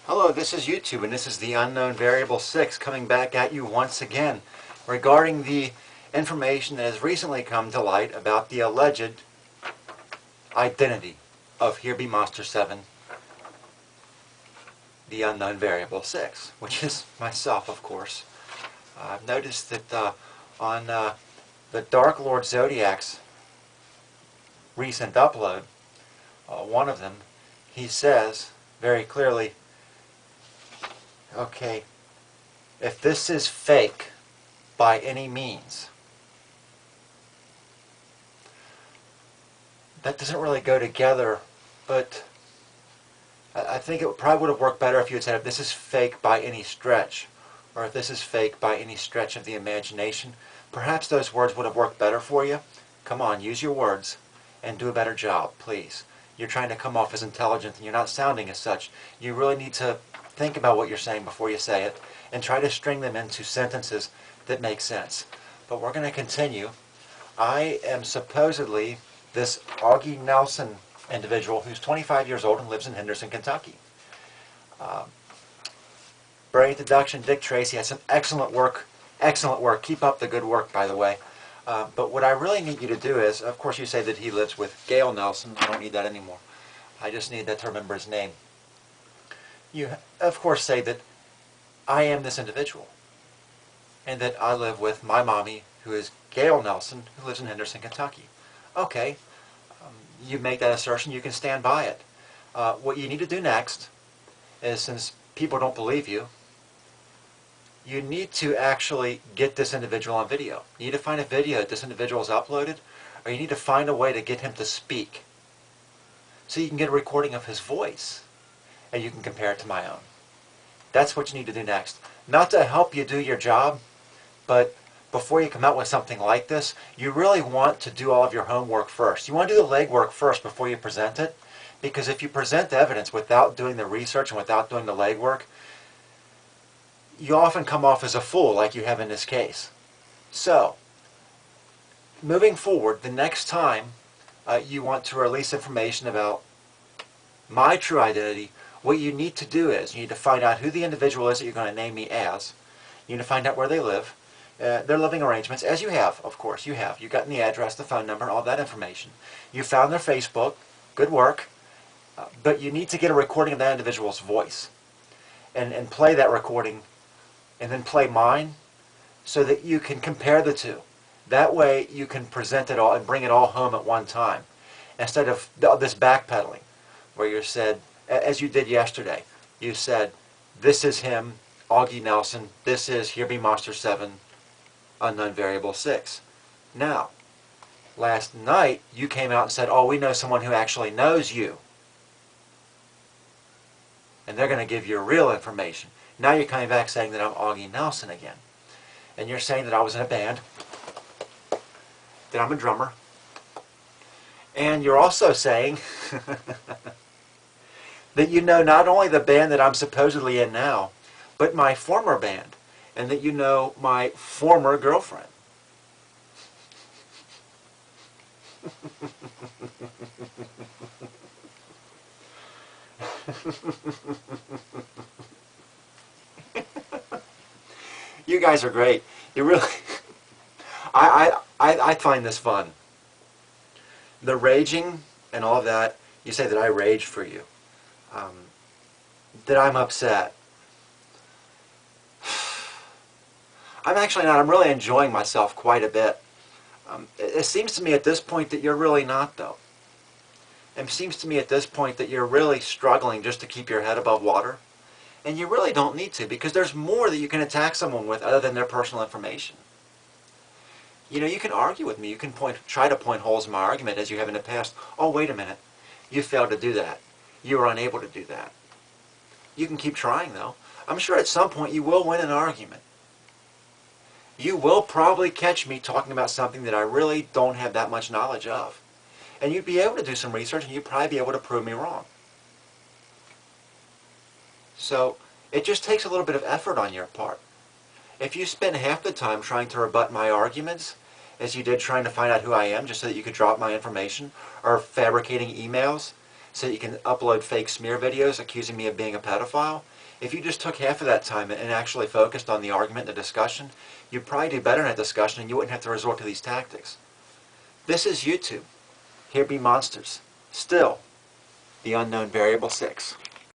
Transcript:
Hello, this is YouTube, and this is the UnknownVariable6 coming back at you once again regarding the information that has recently come to light about the alleged identity of Herebemonsters7, the UnknownVariable6, which is myself, of course. I've noticed that on the Dark Lord Zodiac's recent upload, one of them, he says very clearly, okay, if this is fake by any means, that doesn't really go together, but I think it probably would have worked better if you had said if this is fake by any stretch, or if this is fake by any stretch of the imagination. Perhaps those words would have worked better for you. Come on, use your words and do a better job, please. You're trying to come off as intelligent and you're not sounding as such. You really need to think about what you're saying before you say it and try to string them into sentences that make sense. But we're going to continue. I am supposedly this Augie Nelson individual who's 25 years old and lives in Henderson, Kentucky. Brain Deduction, Dick Tracy has some excellent work. Excellent work. Keep up the good work, by the way. But what I really need you to do is, of course you say that he lives with Gail Nelson. I don't need that anymore. I just need that to remember his name. You, of course, say that I am this individual and that I live with my mommy, who is Gail Nelson, who lives in Henderson, Kentucky. Okay, you make that assertion, you can stand by it. What you need to do next is, since people don't believe you, you need to actually get this individual on video. You need to find a video that this individual has uploaded, or you need to find a way to get him to speak so you can get a recording of his voice and you can compare it to my own. That's what you need to do next. Not to help you do your job, but before you come out with something like this, you really want to do all of your homework first. You want to do the legwork first before you present it, because if you present evidence without doing the research and without doing the legwork, you often come off as a fool, like you have in this case. So, moving forward, the next time you want to release information about my true identity, what you need to do is you need to find out who the individual is that you're going to name me as. You need to find out where they live, their living arrangements, as you have, of course, you have. You've gotten the address, the phone number, all that information. You found their Facebook, good work, but you need to get a recording of that individual's voice and play that recording and then play mine so that you can compare the two. That way you can present it all and bring it all home at one time instead of this backpedaling where you said, as you did yesterday, you said, this is him, Augie Nelson, this is Herebemonsters7, UnknownVariable6. Now, last night you came out and said, oh, we know someone who actually knows you. And they're going to give you real information. Now you're coming back saying that I'm Augie Nelson again. And you're saying that I was in a band, that I'm a drummer. And you're also saying that you know not only the band that I'm supposedly in now, but my former band, and that you know my former girlfriend. You guys are great. You really, I find this fun. The raging and all of that, you say that I rage for you. That I'm upset. I'm actually not. I'm really enjoying myself quite a bit. It seems to me at this point that you're really not, though. It seems to me at this point that you're really struggling just to keep your head above water. And you really don't need to, because there's more that you can attack someone with other than their personal information. You know, you can argue with me. You can try to point holes in my argument as you have in the past. Oh, wait a minute. You failed to do that. You were unable to do that. You can keep trying, though. I'm sure at some point you will win an argument. You will probably catch me talking about something that I really don't have that much knowledge of. And you'd be able to do some research and you'd probably be able to prove me wrong. So it just takes a little bit of effort on your part. If you spend half the time trying to rebut my arguments, as you did trying to find out who I am just so that you could drop my information, or fabricating emails, so you can upload fake smear videos accusing me of being a pedophile. If you just took half of that time and actually focused on the argument and the discussion, you'd probably do better in that discussion and you wouldn't have to resort to these tactics. This is YouTube. Here be monsters. Still, the unknown variable 6.